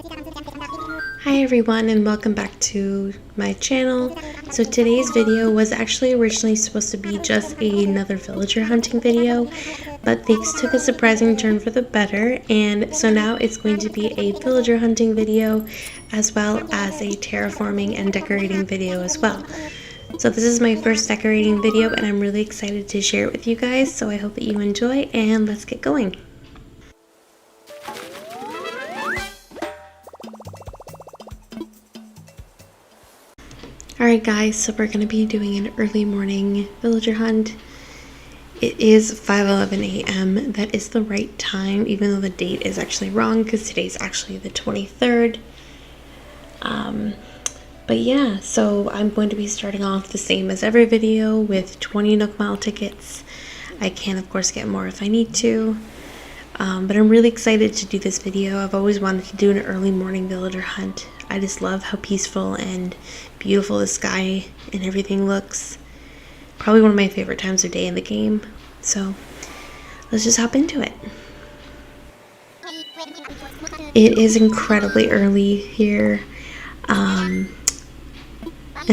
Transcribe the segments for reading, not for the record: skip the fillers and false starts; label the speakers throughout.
Speaker 1: Hi everyone and welcome back to my channel. So today's video was actually originally supposed to be just another villager hunting video, but things took a surprising turn for the better, and so now it's going to be a villager hunting video as well as a terraforming and decorating video as well. So this is my first decorating video and I'm really excited to share it with you guys, so I hope that you enjoy and let's get going. Alright guys, so we're going to be doing an early morning villager hunt. It is 5:11 a.m. That is the right time, even though the date is actually wrong because today's actually the 23rd. But yeah, so I'm going to be starting off the same as every video with 20 Nook Mile tickets. I can of course get more if I need to. But I'm really excited to do this video. I've always wanted to do an early morning villager hunt. I just love how peaceful and beautiful the sky and everything looks. Probably one of my favorite times of day in the game. So let's just hop into it. It is incredibly early here. And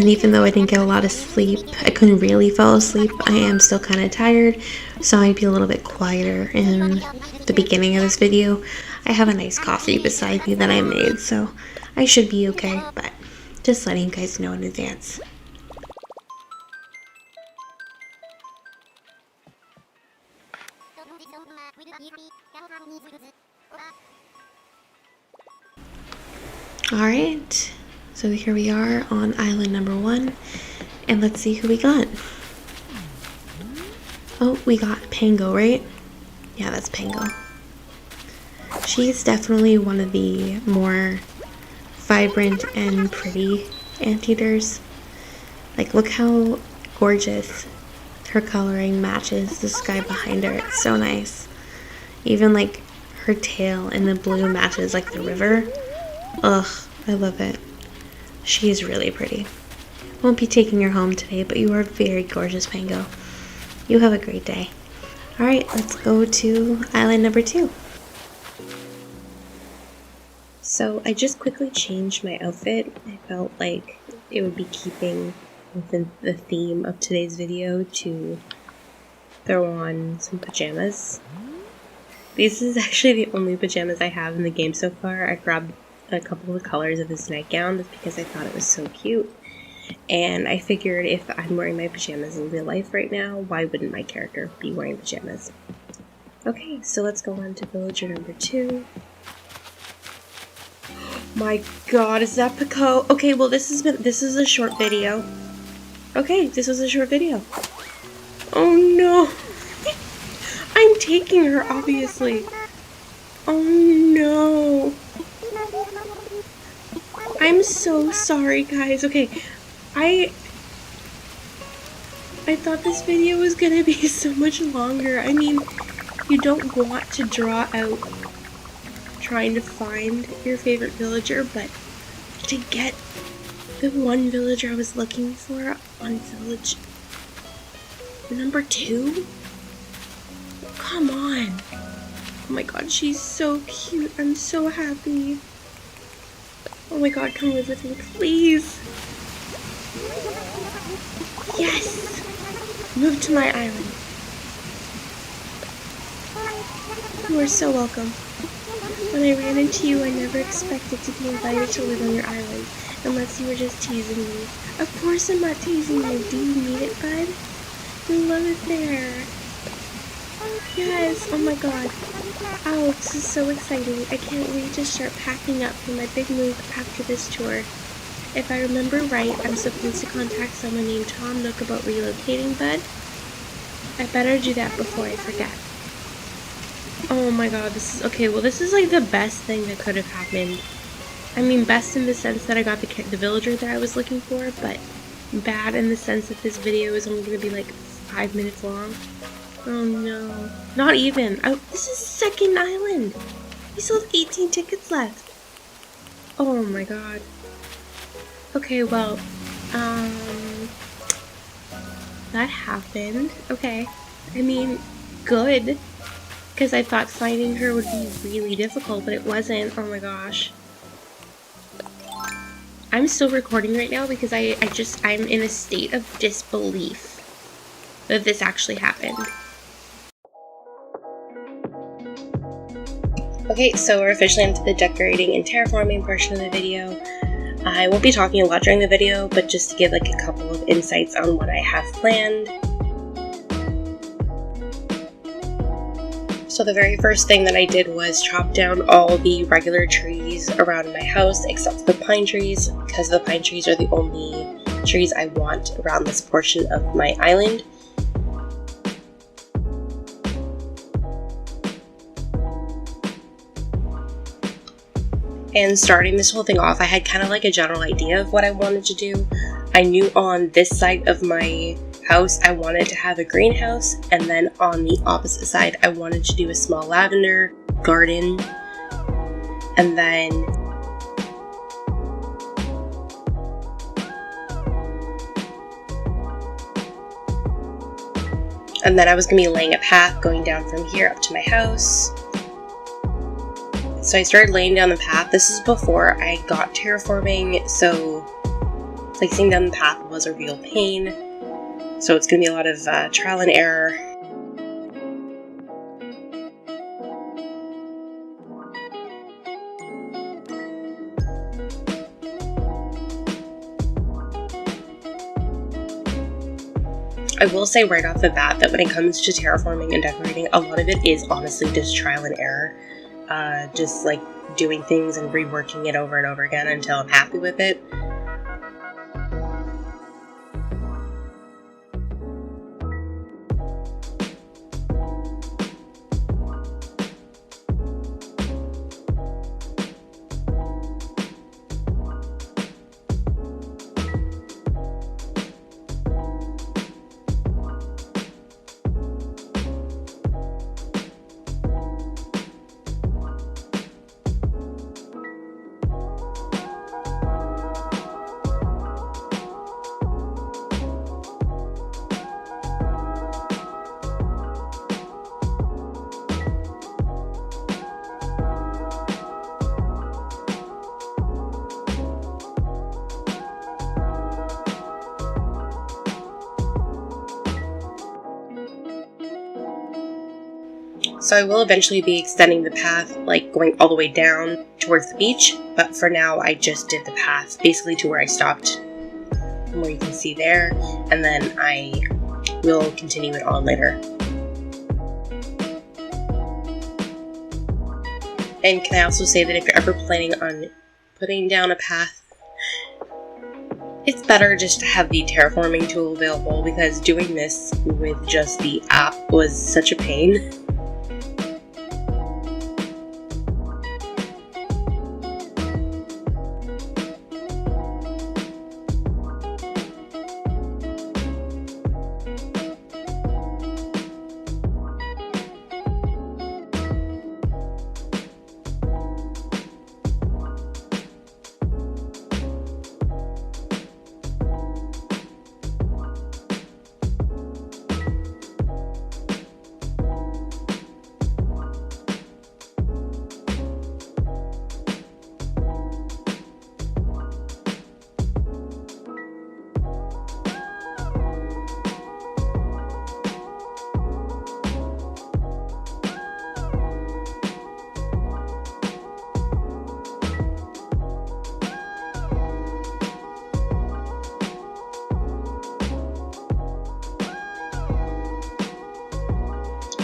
Speaker 1: even though I didn't get a lot of sleep, I couldn't really fall asleep. I am still kind of tired, so I might be a little bit quieter in the beginning of this video. I have a nice coffee beside me that I made, so I should be okay, but just letting you guys know in advance. Alright, so here we are on island number 1, and let's see who we got. Oh, we got Pango, right? Yeah, that's Pango. She's definitely one of the more vibrant and pretty anteaters. Like, look how gorgeous her coloring matches the sky behind her. It's so nice. Even like her tail in the blue matches like the river. Ugh, I love it. She is really pretty. Won't be taking her home today, but you are very gorgeous, Pango. You have a great day. Alright, let's go to island number 2. So I just quickly changed my outfit. I felt like it would be keeping within the theme of today's video to throw on some pajamas. This is actually the only pajamas I have in the game so far. I grabbed a couple of colors of this nightgown just because I thought it was so cute. And I figured if I'm wearing my pajamas in real life right now, why wouldn't my character be wearing pajamas? Okay, so let's go on to villager number 2. My god, is that pekoe? Okay, well this is a short video. Okay, this was a short video. Oh no. I'm taking her, obviously. Oh no. I'm so sorry, guys. Okay, I thought this video was gonna be so much longer. I mean, you don't want to draw out trying to find your favorite villager, but to get the one villager I was looking for on village number 2? Come on. Oh my god, she's so cute. I'm so happy. Oh my god, come live with me, please. Yes! Move to my island. You are so welcome. When I ran into you, I never expected to be invited to live on your island, unless you were just teasing me. Of course I'm not teasing you. Do you mean it, bud? You love it there. Yes, oh my god. Oh, this is so exciting. I can't wait to start packing up for my big move after this tour. If I remember right, I'm supposed to contact someone named Tom Nook about relocating, bud. I better do that before I forget. Oh my god, this is okay. Well, this is like the best thing that could have happened. I mean, best in the sense that I got the villager that I was looking for, but bad in the sense that this video is only going to be like 5 minutes long. Oh no. Not even. This is second island. We still have 18 tickets left. Oh my god. Okay, well, that happened. Okay. I mean, good. Because I thought finding her would be really difficult, but it wasn't. Oh my gosh. I'm still recording right now because I'm in a state of disbelief that this actually happened. Okay, so we're officially into the decorating and terraforming portion of the video. I won't be talking a lot during the video, but just to give like a couple of insights on what I have planned. So the very first thing that I did was chop down all the regular trees around my house except for the pine trees, because the pine trees are the only trees I want around this portion of my island. And starting this whole thing off, I had kind of like a general idea of what I wanted to do. I knew on this side of my house I wanted to have a greenhouse, and then on the opposite side I wanted to do a small lavender garden, and then I was going to be laying a path going down from here up to my house. So I started laying down the path. This is before I got terraforming, so placing down the path was a real pain. So it's going to be a lot of trial and error. I will say right off the bat that when it comes to terraforming and decorating, a lot of it is honestly just trial and error. Just like doing things and reworking it over and over again until I'm happy with it. So I will eventually be extending the path, like going all the way down towards the beach, but for now I just did the path basically to where I stopped, where you can see there, and then I will continue it on later. And can I also say that if you're ever planning on putting down a path, it's better just to have the terraforming tool available, because doing this with just the app was such a pain.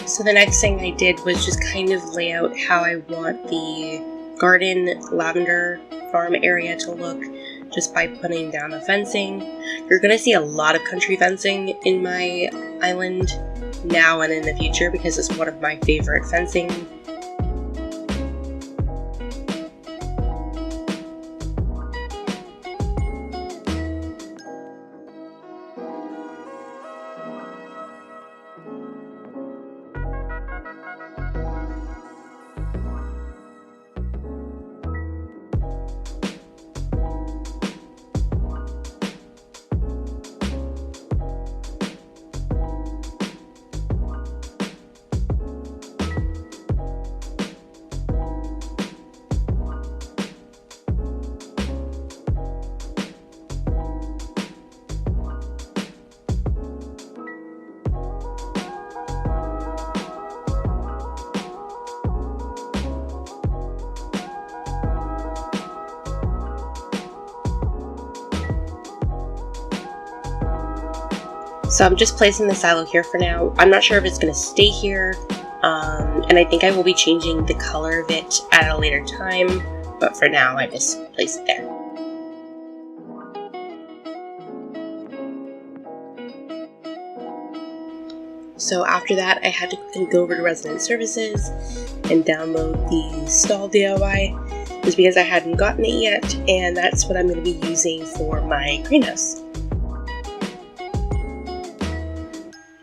Speaker 1: So the next thing I did was just kind of lay out how I want the garden lavender farm area to look, just by putting down the fencing. You're going to see a lot of country fencing in my island now and in the future, because it's one of my favorite fencing. So I'm just placing the silo here for now. I'm not sure if it's going to stay here, and I think I will be changing the color of it at a later time, but for now I just place it there. So after that, I had to quickly go over to Resident Services and download the stall DIY, just because I hadn't gotten it yet, and that's what I'm going to be using for my greenhouse.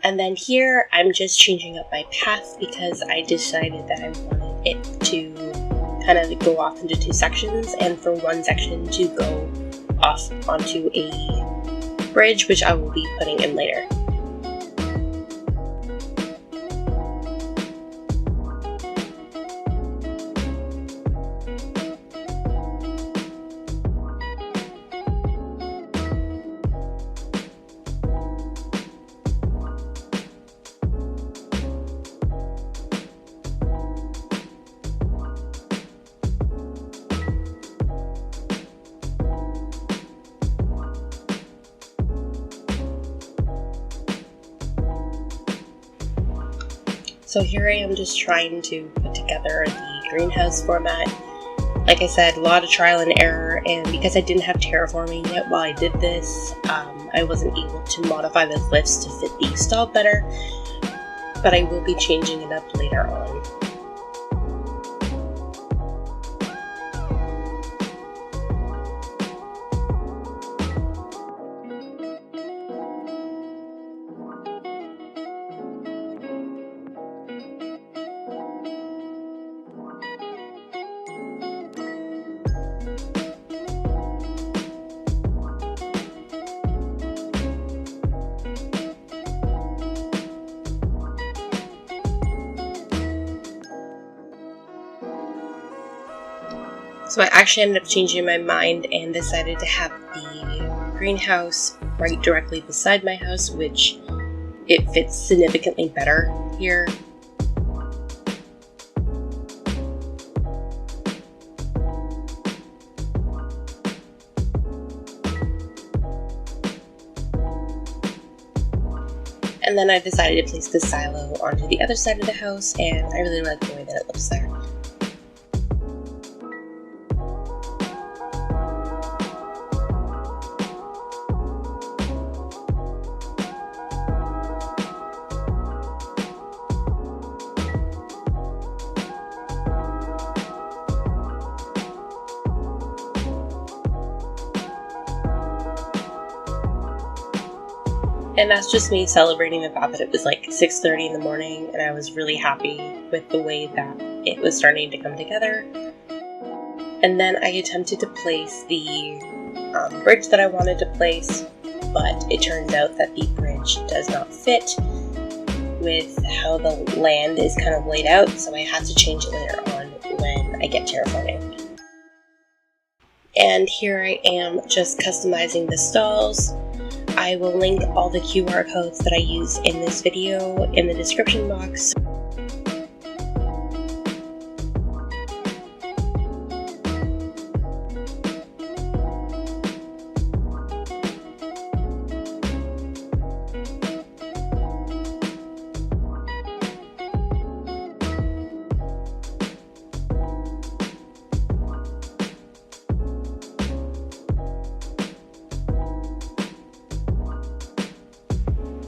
Speaker 1: And then here, I'm just changing up my path because I decided that I wanted it to kind of go off into two sections, and for one section to go off onto a bridge, which I will be putting in later. So here I am just trying to put together the greenhouse format. Like I said, a lot of trial and error, and because I didn't have terraforming yet while I did this, I wasn't able to modify the cliffs to fit the stall better, but I will be changing it up later on. So I actually ended up changing my mind and decided to have the greenhouse right directly beside my house, which it fits significantly better here. And then I decided to place the silo onto the other side of the house, and I really like the way that it looks there. And that's just me celebrating the fact that it was like 6:30 in the morning, and I was really happy with the way that it was starting to come together. And then I attempted to place the bridge that I wanted to place, but it turns out that the bridge does not fit with how the land is kind of laid out, so I had to change it later on when I get terraforming. And here I am just customizing the stalls. I will link all the QR codes that I use in this video in the description box.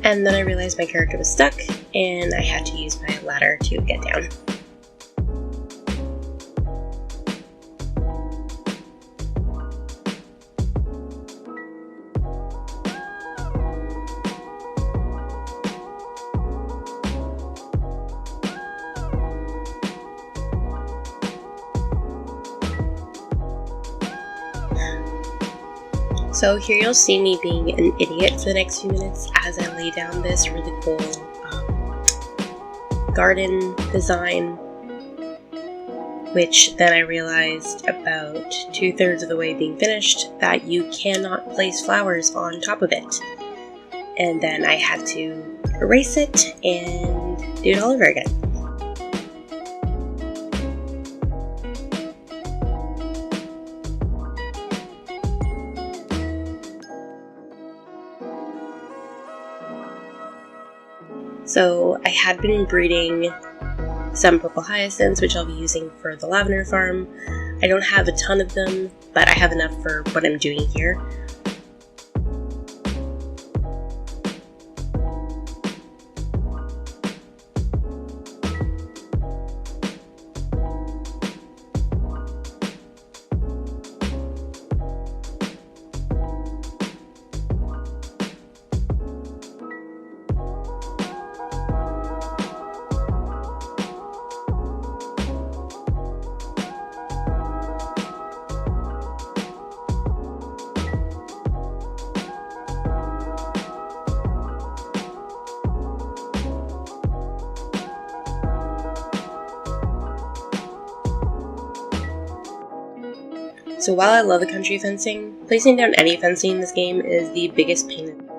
Speaker 1: And then I realized my character was stuck, and I had to use my ladder to get down. So here you'll see me being an idiot for the next few minutes as I lay down this really cool garden design, which then I realized about 2/3 of the way being finished that you cannot place flowers on top of it. And then I had to erase it and do it all over again. So I had been breeding some purple hyacinths, which I'll be using for the lavender farm. I don't have a ton of them, but I have enough for what I'm doing here. So while I love the country fencing, placing down any fencing in this game is the biggest pain in the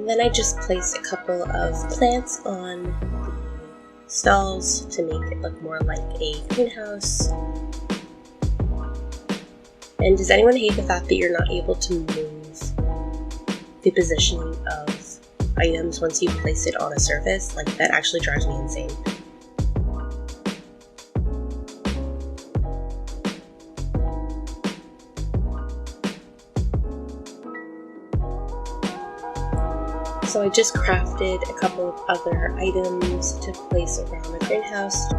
Speaker 1: then I just placed a couple of plants on the stalls to make it look more like a greenhouse. And does anyone hate the fact that you're not able to move the positioning of items once you place it on a surface? Like, that actually drives me insane. So I just crafted a couple of other items to place around the greenhouse.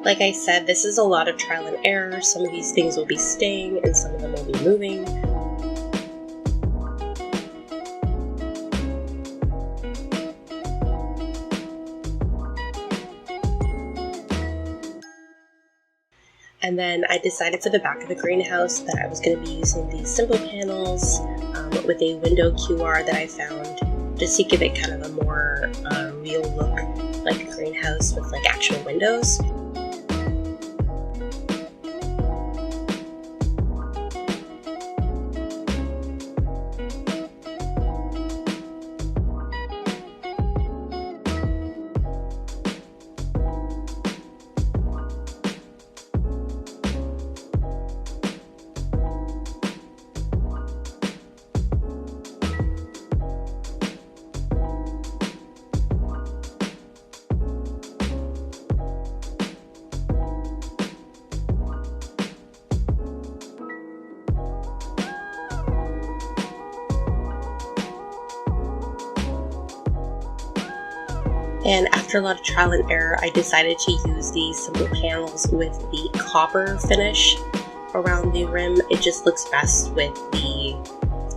Speaker 1: Like I said, this is a lot of trial and error. Some of these things will be staying and some of them will be moving. And then I decided for the back of the greenhouse that I was going to be using these simple panels with a window QR that I found, just to give it kind of a more real look, like a greenhouse with like actual windows. And after a lot of trial and error, I decided to use these simple panels with the copper finish around the rim. It just looks best with the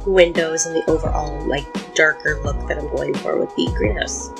Speaker 1: windows and the overall like darker look that I'm going for with the greenhouse.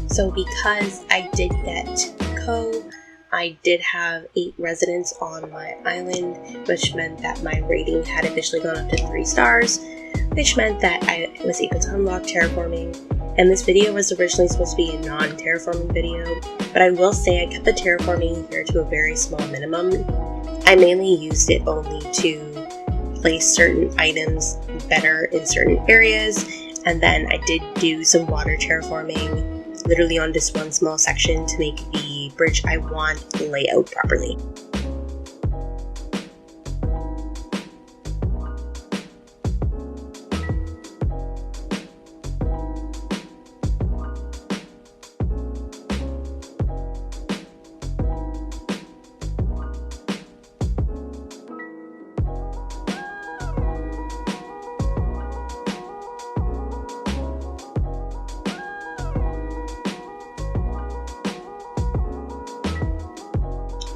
Speaker 1: So because I did get pekoe, I did have 8 residents on my island, which meant that my rating had officially gone up to 3 stars, which meant that I was able to unlock terraforming and this video was originally supposed to be a non-terraforming video, but I will say I kept the terraforming here to a very small minimum. I mainly used it only to place certain items better in certain areas, and then I did do some water terraforming literally on this one small section to make the bridge I want lay out properly.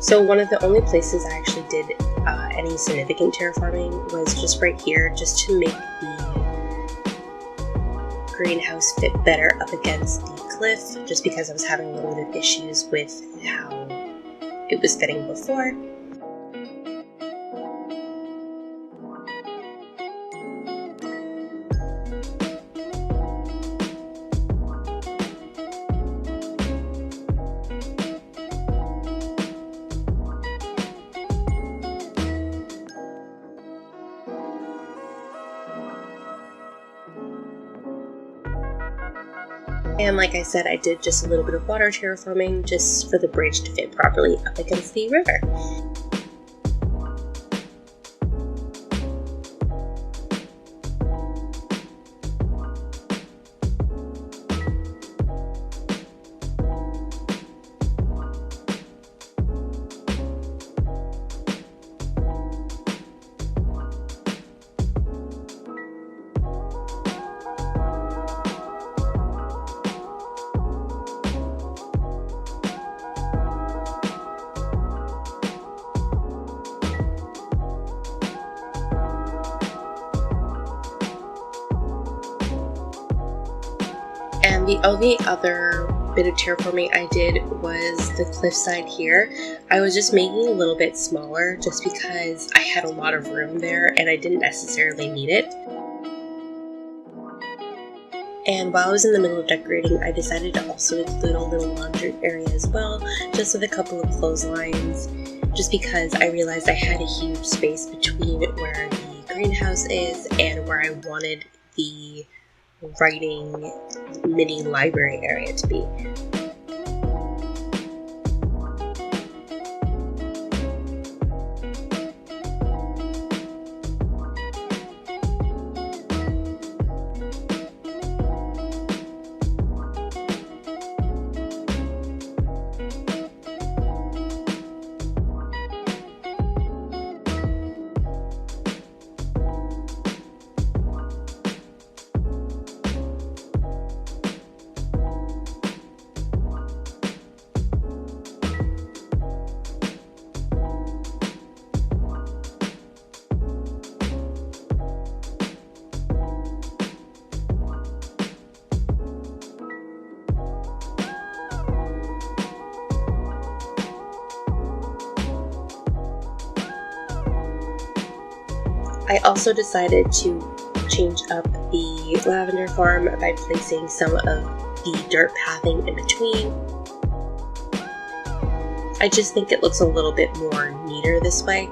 Speaker 1: So one of the only places I actually did any significant terraforming was just right here, just to make the greenhouse fit better up against the cliff, just because I was having a little bit of issues with how it was fitting before. And like I said, I did just a little bit of water terraforming just for the bridge to fit properly up against the river. And the only other bit of terraforming I did was the cliffside here. I was just making it a little bit smaller just because I had a lot of room there and I didn't necessarily need it. And while I was in the middle of decorating, I decided to also include a little laundry area as well, just with a couple of clotheslines, just because I realized I had a huge space between where the greenhouse is and where I wanted the writing mini library area to be. I also decided to change up the lavender farm by placing some of the dirt pathing in between. I just think it looks a little bit more neater this way.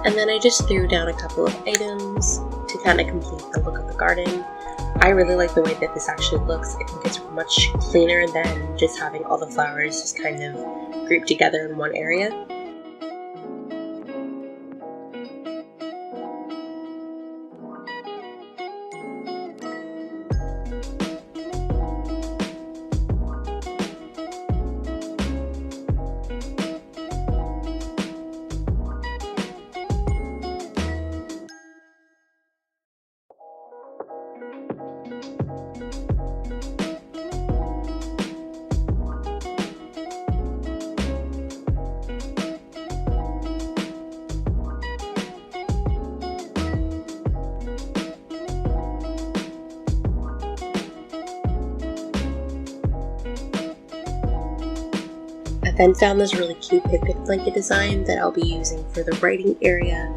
Speaker 1: And then I just threw down a couple of items to kind of complete the look of the garden. I really like the way that this actually looks. I think it's much cleaner than just having all the flowers just kind of grouped together in one area. I then found this really cute picnic blanket design that I'll be using for the writing area.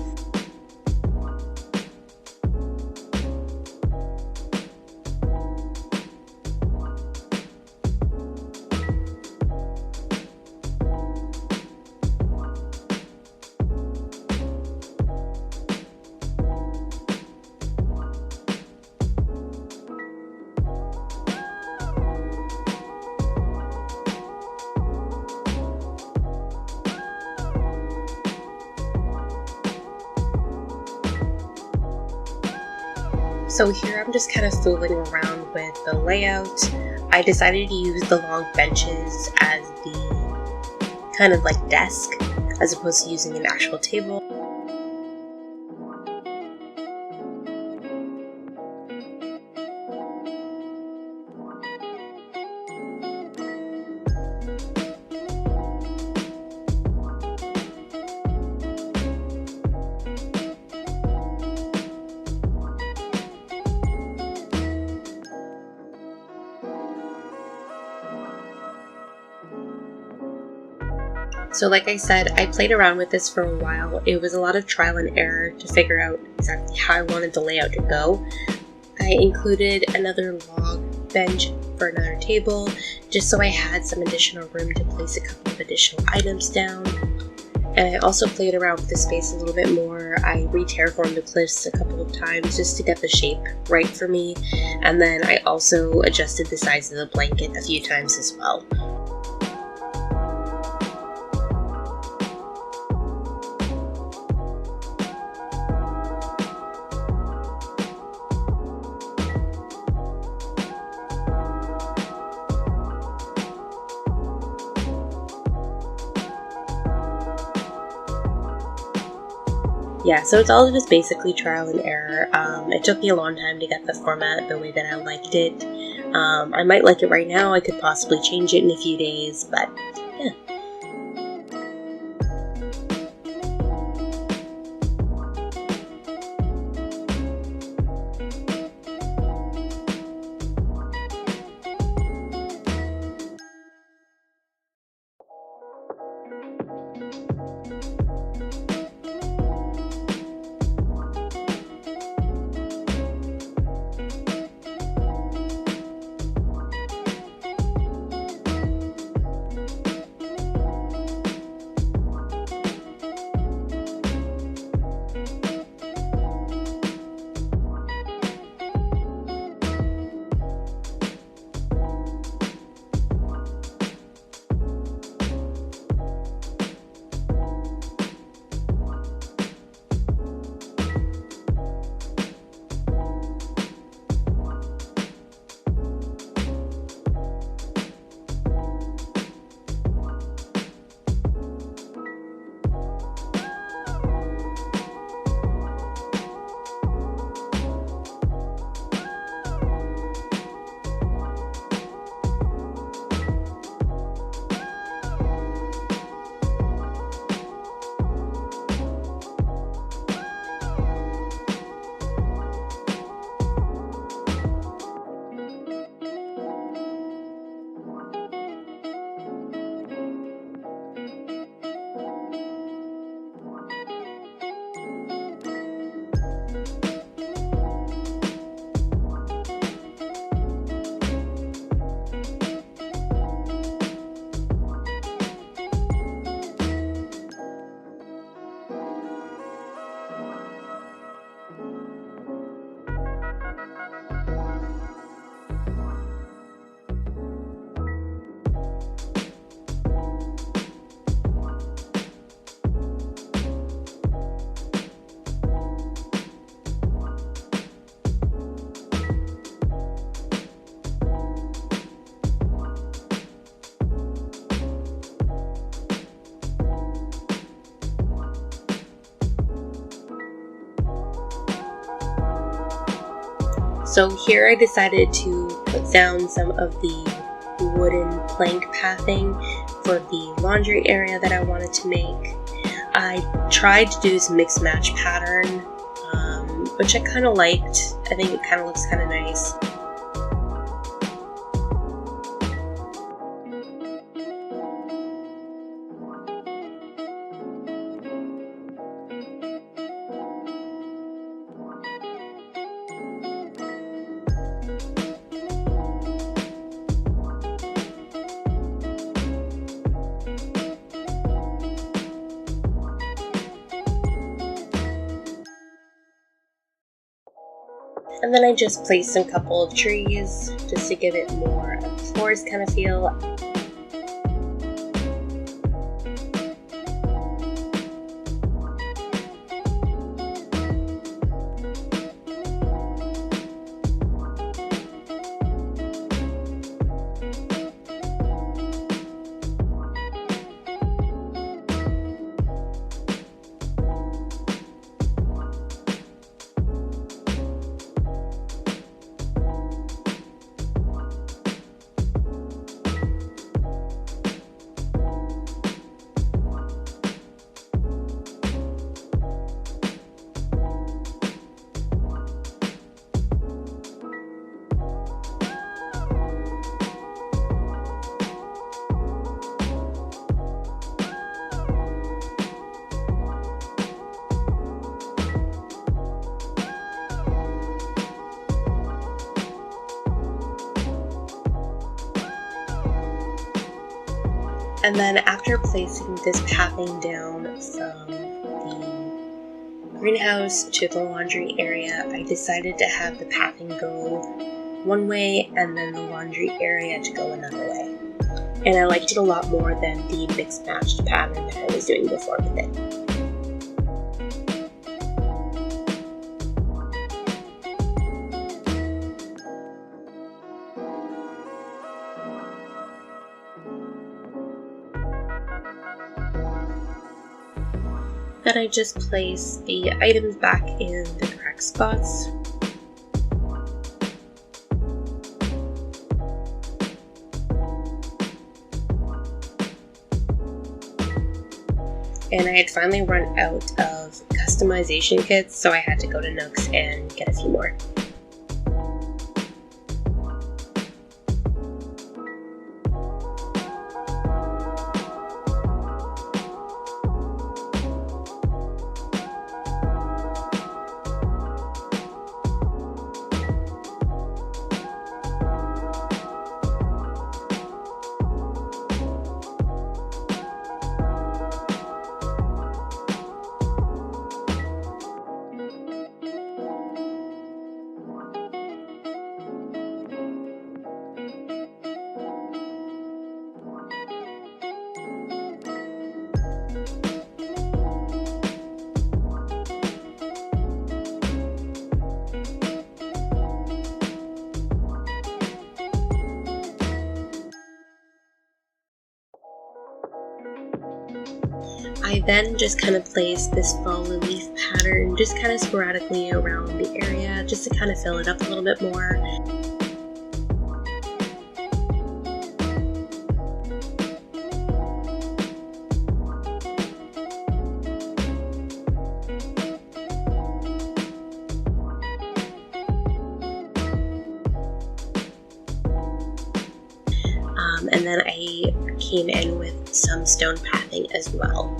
Speaker 1: So here I'm just kind of fooling around with the layout. I decided to use the long benches as the kind of like desk, as opposed to using an actual table. So like I said, I played around with this for a while. It was a lot of trial and error to figure out exactly how I wanted the layout to go. I included another log bench for another table, just so I had some additional room to place a couple of additional items down. And I also played around with the space a little bit more. I re-terraformed the cliffs a couple of times just to get the shape right for me. And then I also adjusted the size of the blanket a few times as well. Yeah, so it's all just basically trial and error. It took me a long time to get the format the way that I liked it. I might like it right now. I could possibly change it in a few days, but yeah. So here I decided to put down some of the wooden plank pathing for the laundry area that I wanted to make. I tried to do this mix match pattern, which I kind of liked. I think it kind of looks kind of nice. And then I just placed a couple of trees just to give it more of a forest kind of feel. And then after placing this pathing down from the greenhouse to the laundry area, I decided to have the pathing go one way and then the laundry area to go another way. And I liked it a lot more than the mixed matched pattern that I was doing before with it. Then I just place the items back in the correct spots. And I had finally run out of customization kits, so I had to go to Nooks and get a few more. I then just kind of placed this fall leaf pattern just kind of sporadically around the area just to kind of fill it up a little bit more. And then I came in with some stone pathing as well.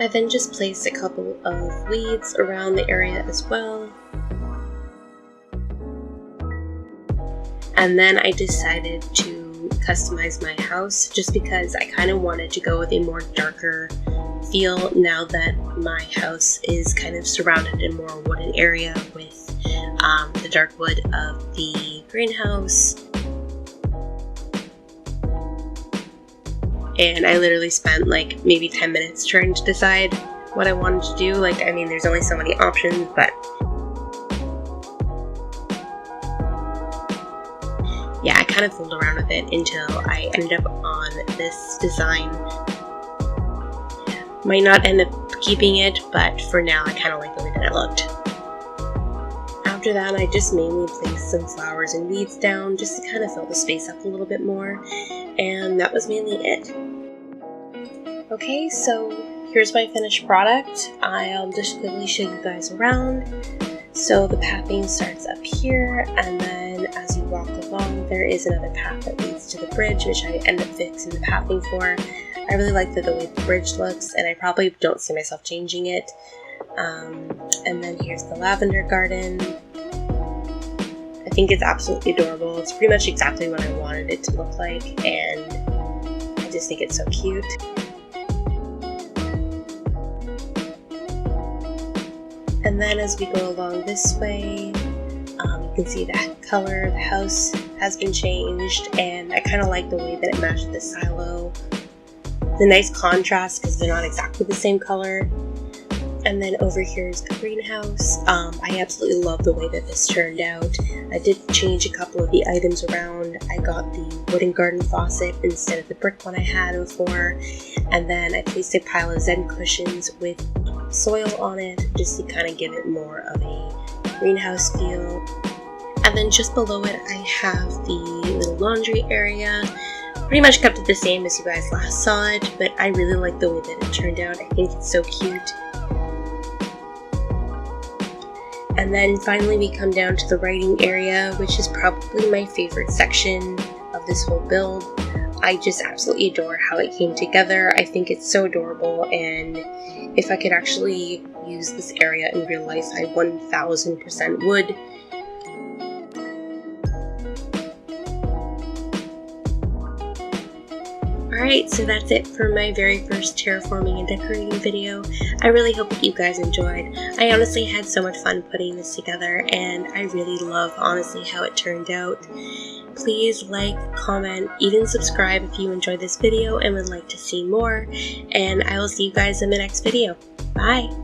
Speaker 1: I then just placed a couple of weeds around the area as well. And then I decided to customize my house just because I kind of wanted to go with a more darker feel now that my house is kind of surrounded in more wooded area with the dark wood of the greenhouse. And I literally spent like maybe 10 minutes trying to decide what I wanted to do. Like, I mean, there's only so many options, but yeah, I kind of fooled around with it until I ended up on this design. Might not end up keeping it, but for now I kind of like the way that it looked. After that, I just mainly placed some flowers and weeds down just to kind of fill the space up a little bit more, and that was mainly it. Okay, so here's my finished product. I'll just quickly show you guys around. So the pathing starts up here, and then as you walk along, there is another path that leads to the bridge, which I end up fixing the pathing for. I really like the way the bridge looks, and I probably don't see myself changing it. And then here's the Lavender Garden. I think it's absolutely adorable. It's pretty much exactly what I wanted it to look like, and I just think it's so cute. And then as we go along this way, you can see the color of the house has been changed, and I kind of like the way that it matched the silo. The nice contrast because they're not exactly the same color. And then over here is the greenhouse. I absolutely love the way that this turned out. I did change a couple of the items around. I got the wooden garden faucet instead of the brick one I had before. And then I placed a pile of Zen cushions with soil on it just to kind of give it more of a greenhouse feel. And then just below it I have the little laundry area. Pretty much kept it the same as you guys last saw it, but I really like the way that it turned out. I think it's so cute. And then finally we come down to the writing area, which is probably my favorite section of this whole build. I just absolutely adore how it came together. I think it's so adorable, and if I could actually use this area in real life, I 1000% would. Alright, so that's it for my very first terraforming and decorating video. I really hope that you guys enjoyed. I honestly had so much fun putting this together, and I really love, honestly, how it turned out. Please like, comment, even subscribe if you enjoyed this video and would like to see more, and I will see you guys in the next video. Bye!